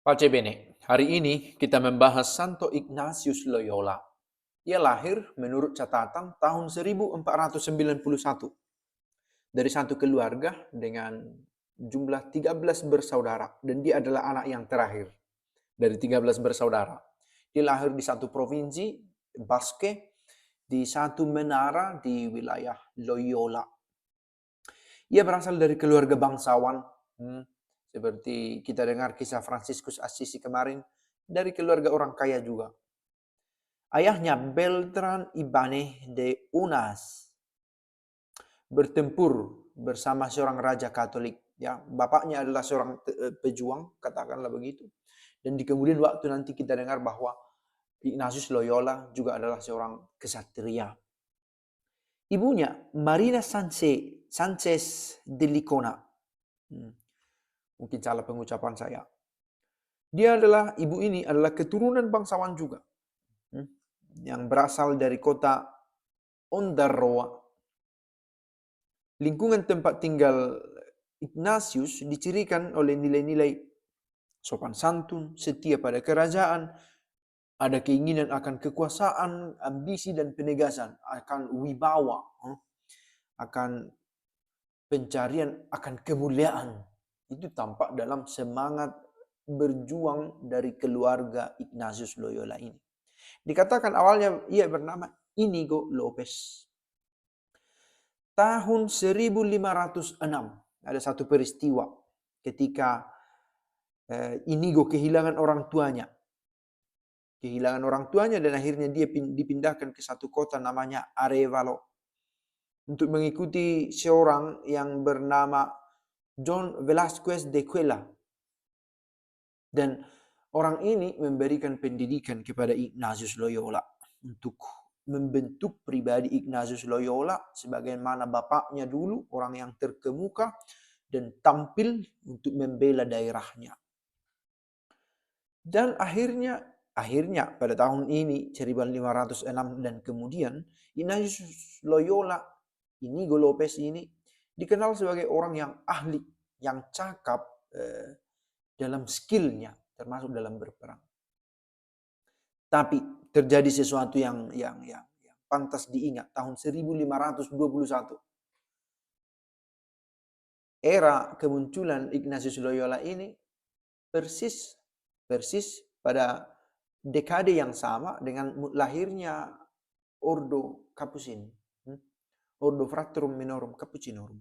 Pace bene, hari ini kita membahas Santo Ignatius Loyola. Ia lahir menurut catatan tahun 1491 dari satu keluarga dengan jumlah 13 bersaudara, dan dia adalah anak yang terakhir dari 13 bersaudara. Dia lahir di satu provinsi, Basque, di satu menara di wilayah Loyola. Ia berasal dari keluarga bangsawan, seperti kita dengar kisah Fransiskus Assisi kemarin, dari keluarga orang kaya juga. Ayahnya Beltran Ibanez de Unas bertempur bersama seorang raja Katolik. Ya, bapaknya adalah seorang pejuang, katakanlah begitu. Dan di kemudian waktu nanti kita dengar bahwa Ignatius Loyola juga adalah seorang kesatria. Ibunya Marina Sanchez de Licona. Mungkin salah pengucapan saya. Ibu ini adalah keturunan bangsawan juga. Yang berasal dari kota Ondarroa. Lingkungan tempat tinggal Ignatius dicirikan oleh nilai-nilai sopan santun, setia pada kerajaan, ada keinginan akan kekuasaan, ambisi dan penegasan, akan wibawa, akan pencarian akan kemuliaan. Itu tampak dalam semangat berjuang dari keluarga Ignatius Loyola ini. Dikatakan awalnya ia bernama Inigo Lopez. Tahun 1506 ada satu peristiwa ketika Inigo kehilangan orang tuanya. Kehilangan orang tuanya dan akhirnya dia dipindahkan ke satu kota namanya Arevalo untuk mengikuti seorang yang bernama John Velázquez de Cuellar. Dan orang ini memberikan pendidikan kepada Ignatius Loyola untuk membentuk pribadi Ignatius Loyola sebagaimana bapaknya dulu, orang yang terkemuka dan tampil untuk membela daerahnya. Dan akhirnya pada tahun ini 1506 dan kemudian Ignatius Loyola, Inigo Lopez ini dikenal sebagai orang yang ahli, yang cakap dalam skillnya, termasuk dalam berperang. Tapi terjadi sesuatu yang pantas diingat. Tahun 1521. Era kemunculan Ignatius Loyola ini persis pada dekade yang sama dengan lahirnya Ordo Capucin. Ordo Fraterum Minorum Capucinorum.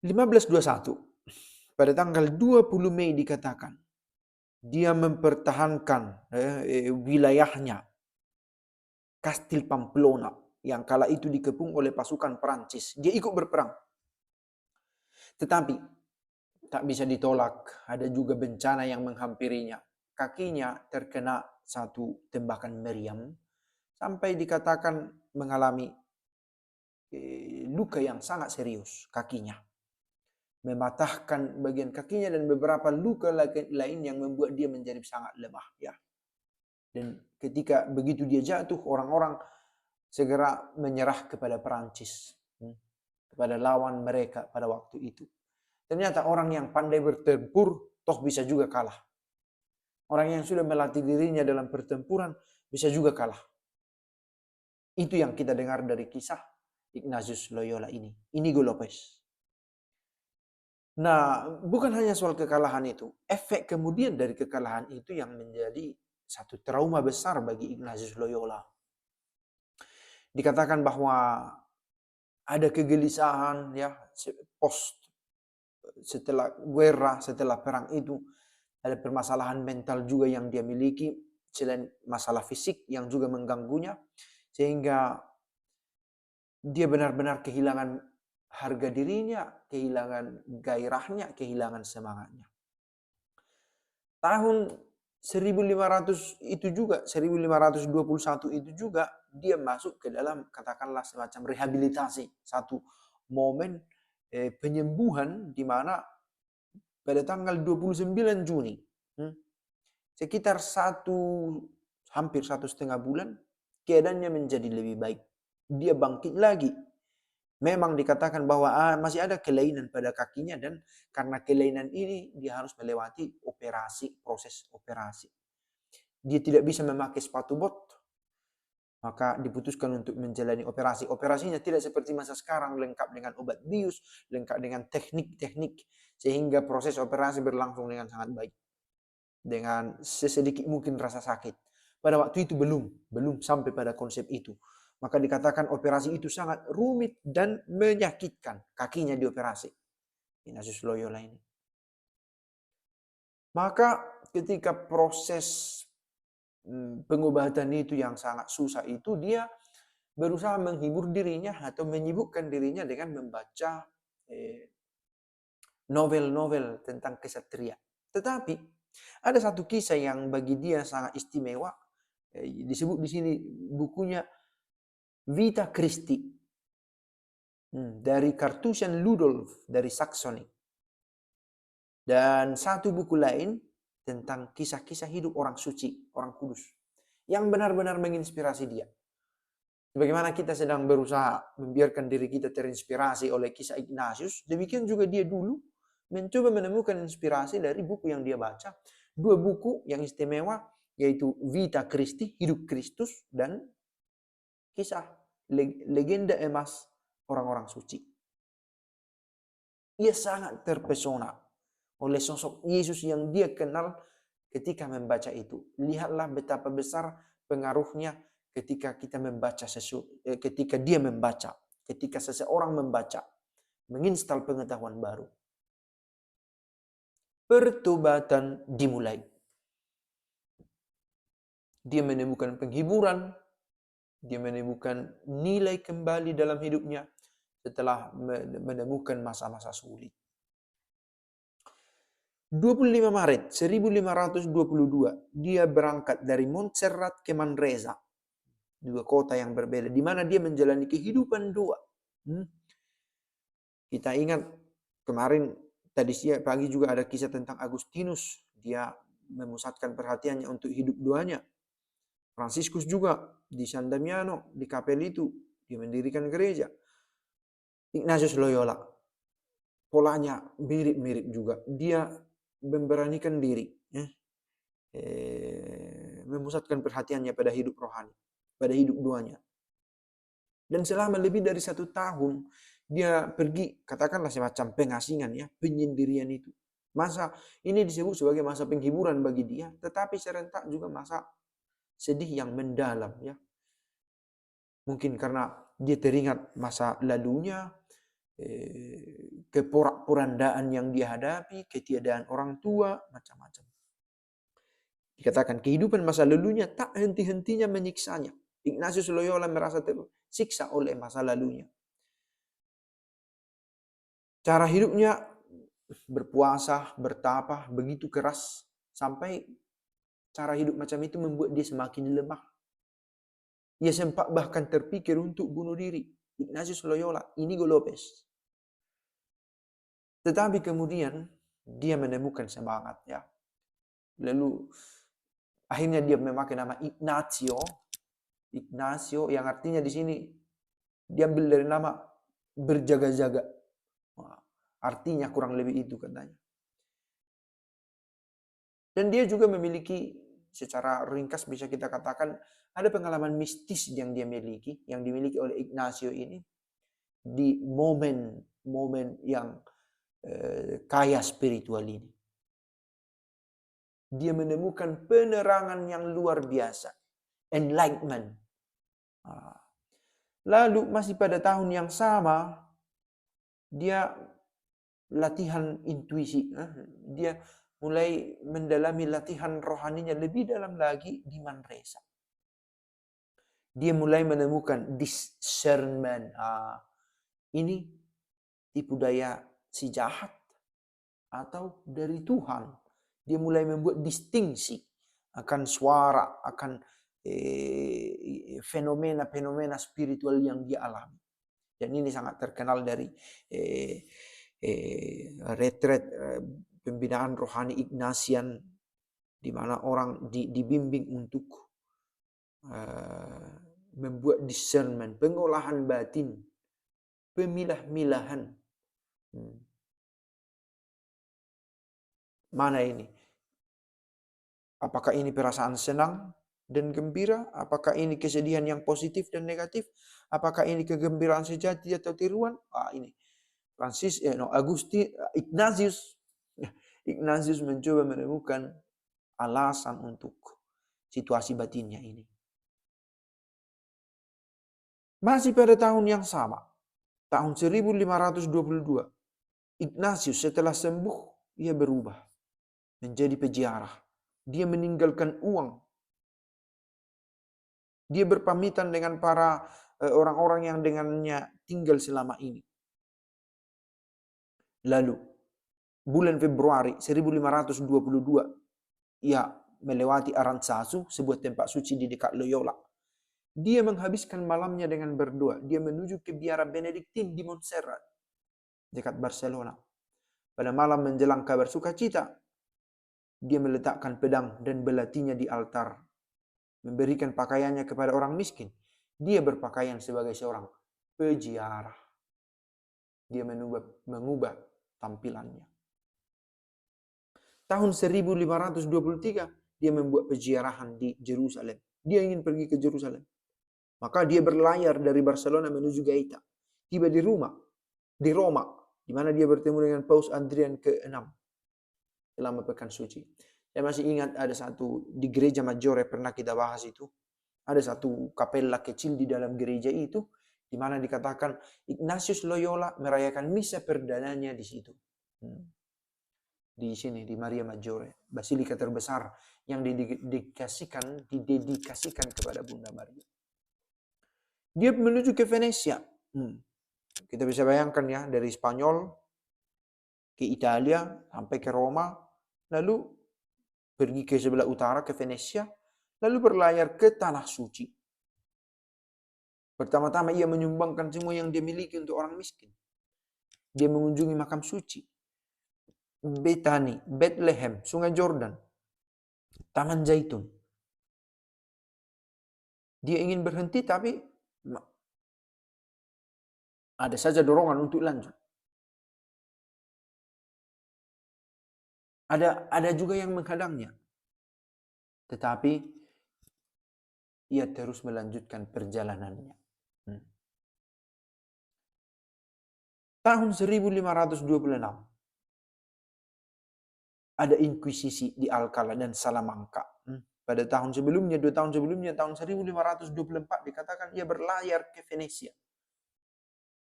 1521. Pada tanggal 20 Mei dikatakan dia mempertahankan wilayahnya Kastil Pamplona yang kala itu dikepung oleh pasukan Perancis. Dia ikut berperang. Tetapi tak bisa ditolak, ada juga bencana yang menghampirinya. Kakinya terkena satu tembakan meriam sampai dikatakan mengalami luka yang sangat serius kakinya. Mematahkan bagian kakinya dan beberapa luka lain yang membuat dia menjadi sangat lemah, ya. Dan ketika begitu dia jatuh, orang-orang segera menyerah kepada Perancis, kepada lawan mereka pada waktu itu. Ternyata orang yang pandai bertempur toh bisa juga kalah. Orang yang sudah melatih dirinya dalam pertempuran bisa juga kalah. Itu yang kita dengar dari kisah Ignatius Loyola ini, Inigo Lopez. Nah, bukan hanya soal kekalahan itu, efek kemudian dari kekalahan itu yang menjadi satu trauma besar bagi Ignatius Loyola. Dikatakan bahwa ada kegelisahan, ya, setelah guerra, setelah perang itu, ada permasalahan mental juga yang dia miliki, selain masalah fisik yang juga mengganggunya, sehingga dia benar-benar kehilangan harga dirinya, kehilangan gairahnya, kehilangan semangatnya. Tahun 1500 itu juga, 1521 itu juga, dia masuk ke dalam katakanlah semacam rehabilitasi, satu momen penyembuhan di mana pada tanggal 29 Juni, sekitar hampir 1,5 bulan, keadaannya menjadi lebih baik. Dia bangkit lagi Memang dikatakan bahwa masih ada kelainan pada kakinya, dan karena kelainan ini dia harus melewati proses operasi. Dia tidak bisa memakai sepatu bot, maka diputuskan untuk menjalani operasi. Operasinya tidak seperti masa sekarang, lengkap dengan obat bius, lengkap dengan teknik-teknik, sehingga proses operasi berlangsung dengan sangat baik, dengan sesedikit mungkin rasa sakit. Pada waktu itu belum sampai pada konsep itu. Maka dikatakan operasi itu sangat rumit dan menyakitkan. Kakinya dioperasi Ignatius Loyola ini. Maka ketika proses pengobatan itu yang sangat susah itu, dia berusaha menghibur dirinya atau menyibukkan dirinya dengan membaca novel-novel tentang kesatria. Tetapi ada satu kisah yang bagi dia sangat istimewa, disebut di sini bukunya Vita Christi, dari Carthusian Ludolf dari Saxony. Dan satu buku lain tentang kisah-kisah hidup orang suci, orang kudus, yang benar-benar menginspirasi dia. Bagaimana kita sedang berusaha membiarkan diri kita terinspirasi oleh kisah Ignatius, demikian juga dia dulu mencoba menemukan inspirasi dari buku yang dia baca. Dua buku yang istimewa, yaitu Vita Christi, Hidup Kristus, dan kisah legenda emas orang-orang suci. Ia sangat terpesona oleh sosok Yesus yang dia kenal ketika membaca itu. Lihatlah betapa besar pengaruhnya ketika kita membaca ketika dia membaca, ketika seseorang membaca, menginstal pengetahuan baru. Pertobatan dimulai. Dia menemukan penghiburan, dia menemukan nilai kembali dalam hidupnya setelah menemukan masa-masa sulit. 25 Maret 1522, dia berangkat dari Montserrat ke Manresa, dua kota yang berbeda, di mana dia menjalani kehidupan dua. Kita ingat kemarin, tadi siang pagi juga ada kisah tentang Agustinus, dia memusatkan perhatiannya untuk hidup duanya. Fransiskus juga di San Damiano, di kapel itu, dia mendirikan gereja. Ignatius Loyola, polanya mirip-mirip juga. Dia memberanikan diri, memusatkan perhatiannya pada hidup rohani, pada hidup duanya. Dan selama lebih dari 1 tahun, dia pergi, katakanlah semacam pengasingan, penyendirian itu. Masa ini disebut sebagai masa penghiburan bagi dia, tetapi serentak juga masa sedih yang mendalam, Mungkin karena dia teringat masa lalunya, keporak-porandaan yang dia hadapi, ketiadaan orang tua, macam-macam. Dikatakan kehidupan masa lalunya tak henti-hentinya menyiksanya. Ignatius Loyola merasa tersiksa oleh masa lalunya. Cara hidupnya berpuasa, bertapa, begitu keras, sampai cara hidup macam itu membuat dia semakin lemah. Ia sempat bahkan terpikir untuk bunuh diri. Ignatius Loyola, Inigo Lopez. Tetapi kemudian dia menemukan semangat, Lalu akhirnya dia memakai nama Ignazio. Ignazio yang artinya di sini diambil dari nama berjaga-jaga. Artinya kurang lebih itu katanya. Dan dia juga memiliki, secara ringkas bisa kita katakan, ada pengalaman mistis yang dimiliki oleh Ignazio ini di momen yang kaya spiritual ini. Dia menemukan penerangan yang luar biasa, enlightenment. Lalu masih pada tahun yang sama, dia latihan intuisi. Dia mulai mendalami latihan rohaninya lebih dalam lagi di Manresa. Dia mulai menemukan discernment. Ini tipu daya si jahat atau dari Tuhan. Dia mulai membuat distingsi akan suara, akan fenomena-fenomena spiritual yang dia alami. Dan ini sangat terkenal dari retret pembinaan rohani Ignatian, di mana orang dibimbing untuk membuat discernment, pengolahan batin Pemilah-milahan. Mana ini? Apakah ini perasaan senang dan gembira? Apakah ini kesedihan yang positif dan negatif? Apakah ini kegembiraan sejati atau tiruan? Ini Ignatius mencoba menemukan alasan untuk situasi batinnya ini. Masih pada tahun yang sama, tahun 1522, Ignatius setelah sembuh, ia berubah menjadi peziarah. Dia meninggalkan uang. Dia berpamitan dengan para orang-orang yang dengannya tinggal selama ini. Lalu, bulan Februari 1522, ia melewati Aranzazu, sebuah tempat suci di dekat Loyola. Dia menghabiskan malamnya dengan berdoa. Dia menuju ke biara Benediktin di Montserrat, dekat Barcelona. Pada malam menjelang kabar sukacita, dia meletakkan pedang dan belatinya di altar, memberikan pakaiannya kepada orang miskin. Dia berpakaian sebagai seorang peziarah. Dia mengubah tampilannya. Tahun 1523, dia membuat peziarahan di Yerusalem. Dia ingin pergi ke Yerusalem. Maka dia berlayar dari Barcelona menuju Gaeta. Tiba di Roma, di mana dia bertemu dengan Paus Adrian ke-6 selama pekan suci. Saya masih ingat ada satu di gereja Maggiore, pernah kita bahas itu. Ada satu kapella kecil di dalam gereja itu, di mana dikatakan Ignatius Loyola merayakan misa perdananya di situ. Di sini, di Maria Maggiore, basilika terbesar yang didedikasikan kepada Bunda Maria. Dia menuju ke Venesia. Kita bisa bayangkan ya, dari Spanyol ke Italia sampai ke Roma, lalu pergi ke sebelah utara ke Venesia, lalu berlayar ke Tanah Suci. Pertama-tama ia menyumbangkan semua yang dia miliki untuk orang miskin. Dia mengunjungi makam suci, Betani, Bethlehem, Sungai Jordan, Taman Zaitun. Dia ingin berhenti tapi ada saja dorongan untuk lanjut. Ada juga yang menghadangnya. Tetapi ia terus melanjutkan perjalanannya. Tahun 1526, ada inkuisisi di Alcala dan Salamanca. Pada tahun sebelumnya, 2 tahun sebelumnya, tahun 1524, dikatakan ia berlayar ke Venesia.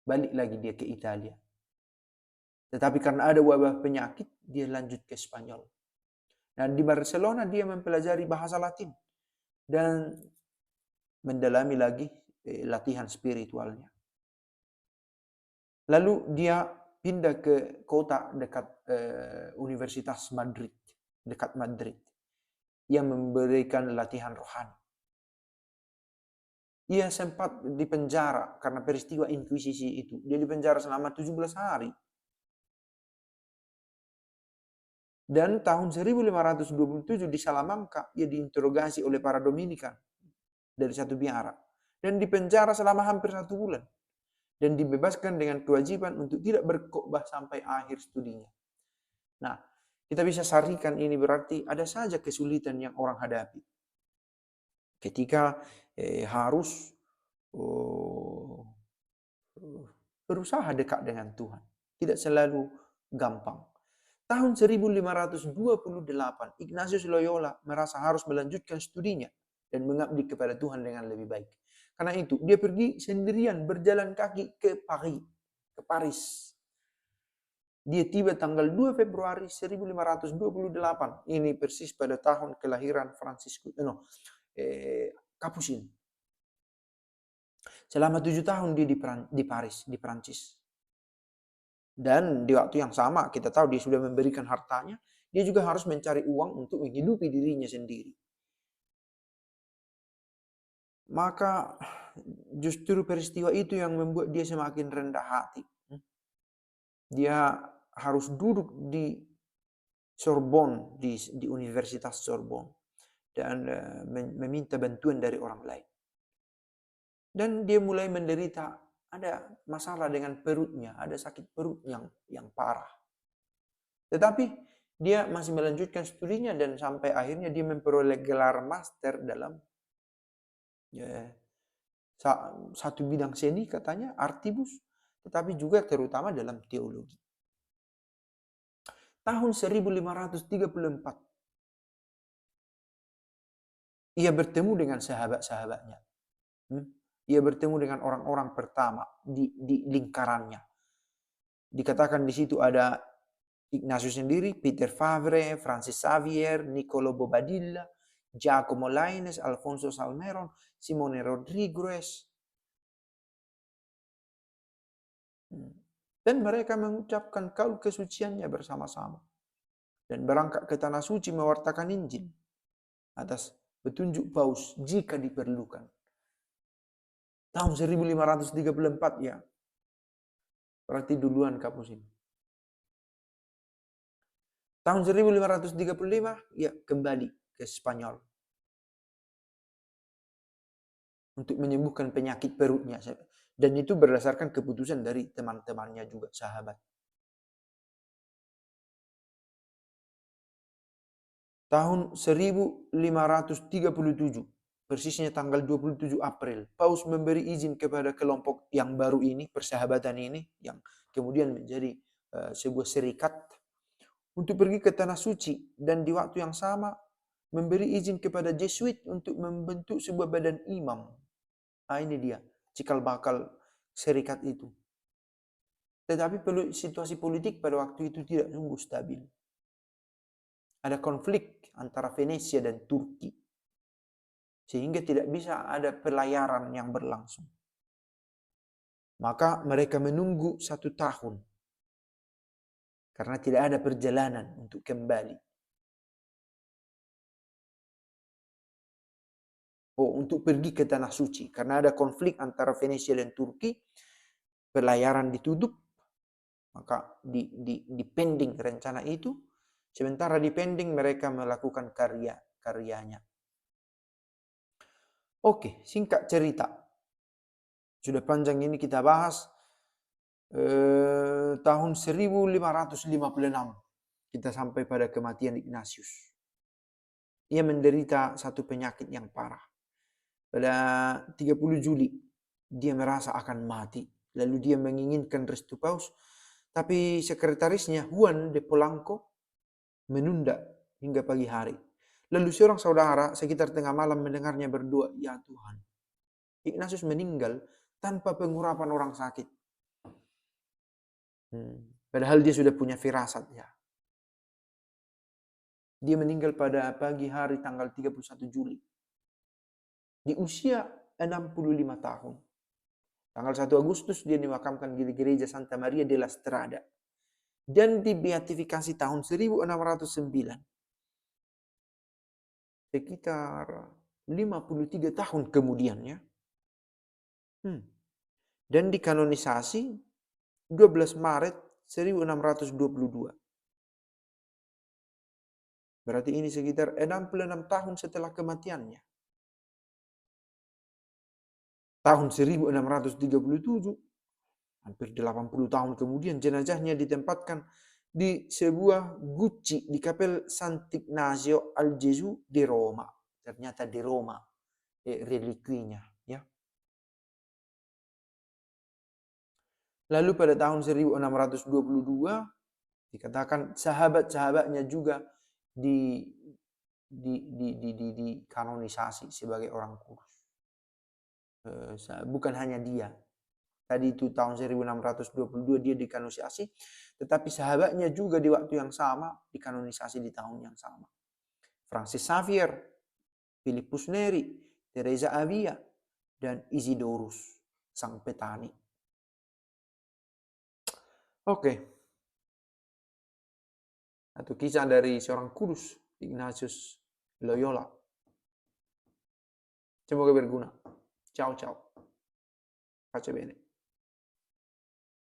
Balik lagi dia ke Italia. Tetapi karena ada wabah penyakit, dia lanjut ke Spanyol. Dan di Barcelona dia mempelajari bahasa Latin dan mendalami lagi latihan spiritualnya. Lalu dia pindah ke kota dekat Universitas Madrid, dekat Madrid. Ia memberikan latihan rohani. Ia sempat dipenjara karena peristiwa inkuisisi itu. Dia dipenjara selama 17 hari. Dan tahun 1527 di Salamanca, ia diinterogasi oleh para Dominikan dari satu biara. Dan dipenjara selama hampir 1 bulan. Dan dibebaskan dengan kewajiban untuk tidak berkhotbah sampai akhir studinya. Nah, kita bisa sarikan ini berarti ada saja kesulitan yang orang hadapi. Ketika harus berusaha dekat dengan Tuhan. Tidak selalu gampang. Tahun 1528, Ignatius Loyola merasa harus melanjutkan studinya dan mengabdi kepada Tuhan dengan lebih baik. Karena itu, dia pergi sendirian berjalan kaki ke Paris. Dia tiba tanggal 2 Februari 1528. Ini persis pada tahun kelahiran Capucin. Selama 7 tahun dia di Paris, di Prancis. Dan di waktu yang sama, kita tahu dia sudah memberikan hartanya, dia juga harus mencari uang untuk menghidupi dirinya sendiri. Maka justru peristiwa itu yang membuat dia semakin rendah hati. Dia harus duduk di Sorbonne, di Universitas Sorbonne, dan meminta bantuan dari orang lain. Dan dia mulai menderita ada masalah dengan perutnya, ada sakit perut yang parah. Tetapi dia masih melanjutkan studinya dan sampai akhirnya dia memperoleh gelar master dalam ya, satu bidang seni katanya, artibus, tetapi juga terutama dalam teologi. Tahun 1534, ia bertemu dengan sahabat-sahabatnya. Ia bertemu dengan orang-orang pertama di lingkarannya. Dikatakan di situ ada Ignatius sendiri, Peter Favre, Francis Xavier, Niccolo Bobadilla, Giacomo Lainez, Alfonso Salmeron, Simone Rodriguez. Dan mereka mengucapkan kaul kesuciannya bersama-sama. Dan berangkat ke Tanah Suci mewartakan Injil atas petunjuk Paus jika diperlukan. Tahun 1534 ya. Berarti duluan kampus ini. Tahun 1535 ya kembali ke Spanyol. Untuk menyembuhkan penyakit perutnya. Dan itu berdasarkan keputusan dari teman-temannya juga, sahabat. Tahun 1537, persisnya tanggal 27 April, Paus memberi izin kepada kelompok yang baru ini, persahabatan ini, yang kemudian menjadi sebuah serikat, untuk pergi ke Tanah Suci. Dan di waktu yang sama, memberi izin kepada Jesuit untuk membentuk sebuah badan imam. Nah ini dia, cikal bakal serikat itu. Tetapi situasi politik pada waktu itu tidak sungguh stabil. Ada konflik antara Venesia dan Turki. Sehingga tidak bisa ada pelayaran yang berlangsung. Maka mereka menunggu 1 tahun. Karena tidak ada perjalanan untuk kembali. Untuk pergi ke Tanah Suci. Karena ada konflik antara Venesia dan Turki. Pelayaran ditutup. Maka dipending rencana itu. Sementara dipending mereka melakukan karyanya. Oke, singkat cerita. Sudah panjang ini kita bahas. Tahun 1556 kita sampai pada kematian Ignatius. Ia menderita satu penyakit yang parah. Pada 30 Juli dia merasa akan mati. Lalu dia menginginkan restu Paus, tapi sekretarisnya Juan de Polanco menunda hingga pagi hari. Lalu seorang saudara sekitar tengah malam mendengarnya berdoa, "Ya Tuhan, Ignatius meninggal tanpa pengurapan orang sakit." Padahal dia sudah punya firasat ya. Dia meninggal pada pagi hari tanggal 31 Juli. Di usia 65 tahun. Tanggal 1 Agustus dia dimakamkan di gereja Santa Maria della Strada. Dan dibeatifikasi tahun 1609. Sekitar 53 tahun kemudian ya. Dan dikanonisasi 12 Maret 1622. Berarti ini sekitar 66 tahun setelah kematiannya. Tahun 1637, hampir 80 tahun kemudian, jenazahnya ditempatkan di sebuah gucci di Kapel Sant'Ignazio al Gesù di Roma. Ternyata di Roma relikwinya. Ya. Lalu pada tahun 1622, dikatakan sahabat-sahabatnya juga dikanonisasi sebagai orang kudus. Bukan hanya dia. Tadi itu tahun 1622 dia dikanonisasi, tetapi sahabatnya juga di waktu yang sama dikanonisasi di tahun yang sama. Francis Xavier, Philippus Neri, Teresa Avia, dan Isidorus, sang petani. Oke. Atau kisah dari seorang kudus, Ignatius Loyola. Semoga berguna. Ciao, ciao. Pace bene.